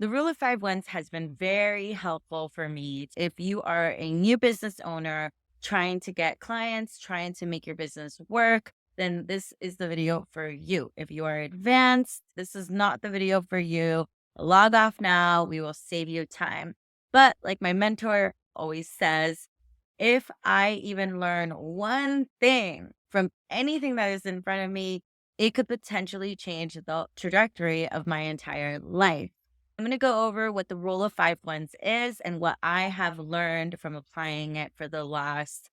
The rule of five wins has been very helpful for me. If you are a new business owner trying to get clients, trying to make your business work, then this is the video for you. If you are advanced, this is not the video for you. Log off now. We will save you time. But like my mentor always says, if I even learn one thing from anything that is in front of me, it could potentially change the trajectory of my entire life. I'm going to go over what the rule of five wins is and what I have learned from applying it for the last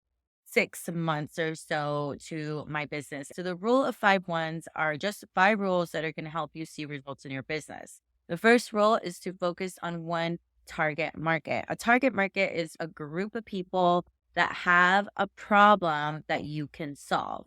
6 months or so to my business. So, the rule of five wins are just five rules that are going to help you see results in your business. The first rule is to focus on one target market. A target market is a group of people that have a problem that you can solve.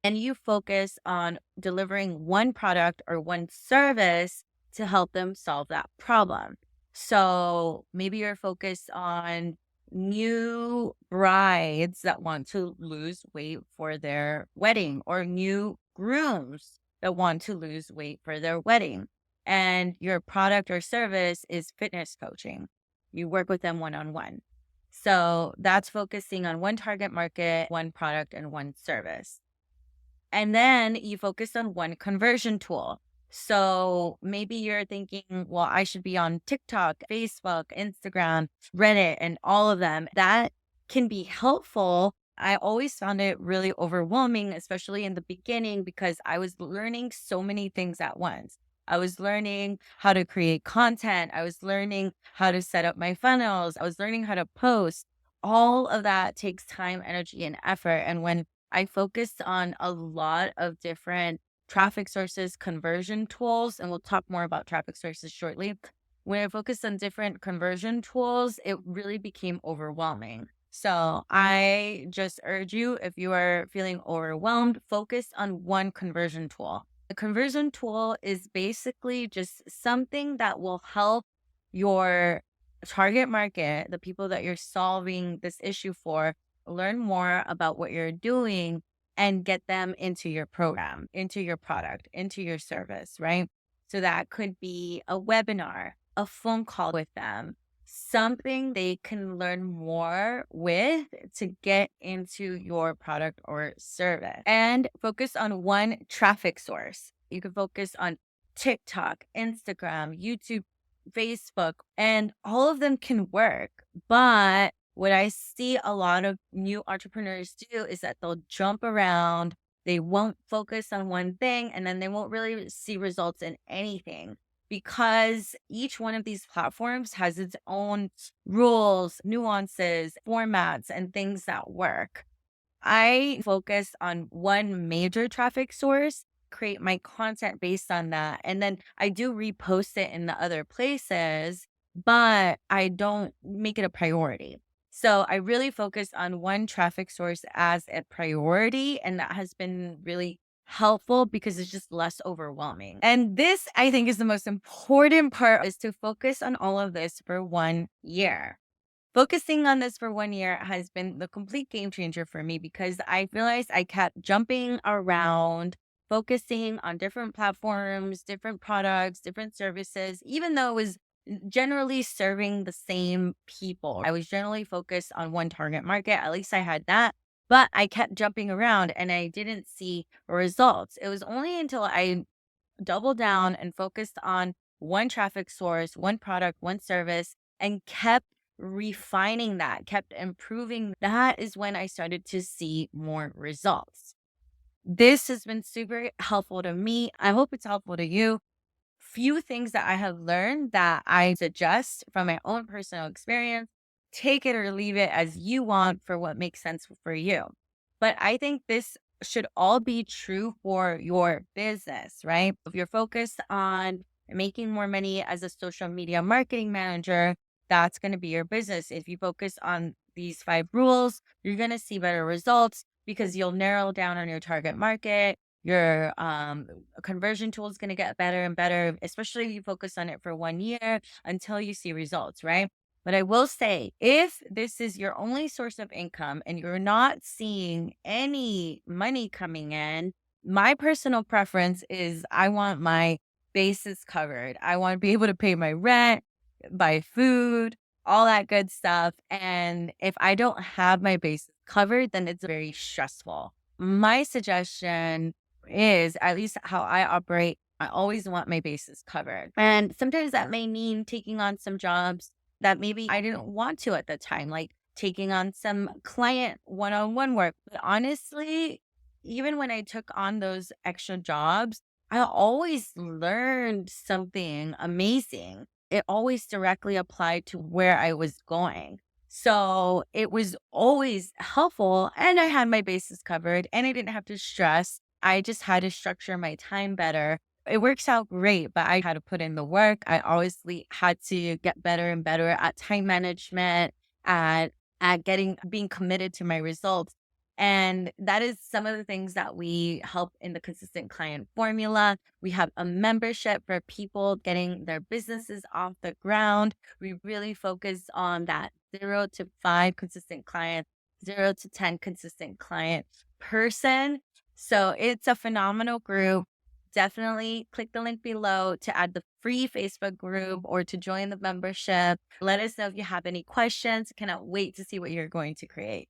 And you focus on delivering one product or one service to help them solve that problem. So maybe you're focused on new brides that want to lose weight for their wedding, or new grooms that want to lose weight for their wedding. And your product or service is fitness coaching. You work with them one on one. So that's focusing on one target market, one product, and one service. And then you focus on one conversion tool. So maybe you're thinking, well, I should be on TikTok, Facebook, Instagram, Reddit, and all of them. That can be helpful. I always found it really overwhelming, especially in the beginning, because I was learning so many things at once. I was learning how to create content. I was learning how to set up my funnels. I was learning how to post. All of that takes time, energy, and effort. And when I focused on a lot of different traffic sources, conversion tools, and we'll talk more about traffic sources shortly. When I focused on different conversion tools, it really became overwhelming. So I just urge you, if you are feeling overwhelmed, focus on one conversion tool. A conversion tool is basically just something that will help your target market, the people that you're solving this issue for, learn more about what you're doing and get them into your program, into your product, into your service, right? So that could be a webinar, a phone call with them, something they can learn more with to get into your product or service. And focus on one traffic source. You can focus on TikTok, Instagram, YouTube, Facebook, and all of them can work. But what I see a lot of new entrepreneurs do is that they'll jump around, they won't focus on one thing, and then they won't really see results in anything, because each one of these platforms has its own rules, nuances, formats, and things that work. I focus on one major traffic source, create my content based on that. And then I do repost it in the other places, but I don't make it a priority. So I really focus on one traffic source as a priority. And that has been really helpful because it's just less overwhelming. And this, I think, is the most important part, is to focus on all of this for 1 year. Focusing on this for 1 year has been the complete game changer for me, because I realized I kept jumping around, focusing on different platforms, different products, different services, even though it was generally serving the same people. I was generally focused on one target market. At least I had that. But I kept jumping around and I didn't see results. It was only until I doubled down and focused on one traffic source, one product, one service, and kept refining that, kept improving. That is when I started to see more results. This has been super helpful to me. I hope it's helpful to you. Few things that I have learned that I suggest from my own personal experience. Take it or leave it as you want for what makes sense for you. But I think this should all be true for your business, right? If you're focused on making more money as a social media marketing manager, that's going to be your business. If you focus on these five rules, you're going to see better results because you'll narrow down on your target market. Your conversion tool is going to get better and better, especially if you focus on it for 1 year until you see results, right? But I will say, if this is your only source of income and you're not seeing any money coming in, my personal preference is I want my bases covered. I want to be able to pay my rent, buy food, all that good stuff. And if I don't have my bases covered, then it's very stressful. My suggestion is, at least how I operate, I always want my bases covered. And sometimes that may mean taking on some jobs that maybe I didn't want to at the time, like taking on some client one on one work. But honestly, even when I took on those extra jobs, I always learned something amazing. It always directly applied to where I was going. So it was always helpful, and I had my bases covered, and I didn't have to stress. I just had to structure my time better. It works out great, but I had to put in the work. I obviously had to get better and better at time management, at being committed to my results. And that is some of the things that we help in the consistent client formula. We have a membership for people getting their businesses off the ground. We really focus on that 0 to 5 consistent clients, 0 to 10 consistent client person. So it's a phenomenal group. Definitely click the link below to add the free Facebook group or to join the membership. Let us know if you have any questions. Cannot wait to see what you're going to create.